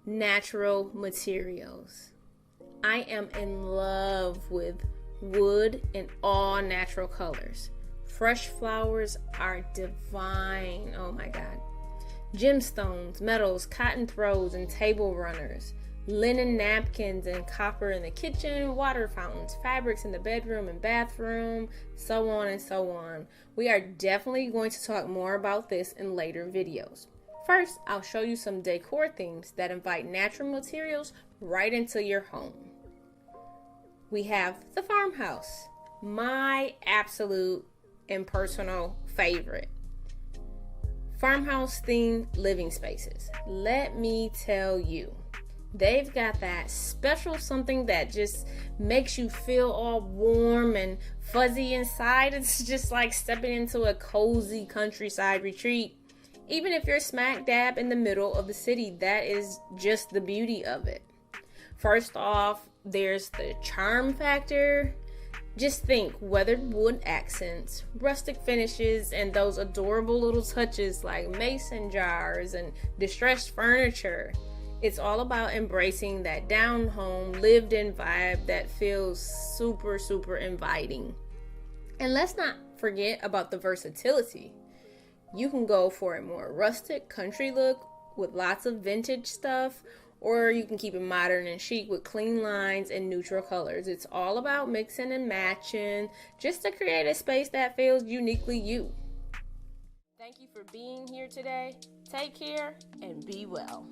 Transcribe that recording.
natural materials. I am in love with wood in all natural colors. Fresh flowers are divine. Oh my God. Gemstones, metals, cotton throws, and table runners. Linen napkins and copper in the kitchen, water fountains, fabrics in the bedroom and bathroom, so on and so on. We are definitely going to talk more about this in later videos. First, I'll show you some decor themes that invite natural materials right into your home. We have the farmhouse, my absolute and personal favorite. Farmhouse themed living spaces. Let me tell you, they've got that special something that just makes you feel all warm and fuzzy inside. It's just like stepping into a cozy countryside retreat. Even if you're smack dab in the middle of the city, that is just the beauty of it. First off, there's the charm factor. Just think weathered wood accents, rustic finishes, and those adorable little touches like mason jars and distressed furniture. It's all about embracing that down home, lived in vibe that feels super, super inviting. And let's not forget about the versatility. You can go for a more rustic country look with lots of vintage stuff, or you can keep it modern and chic with clean lines and neutral colors. It's all about mixing and matching just to create a space that feels uniquely you. Thank you for being here today. Take care and be well.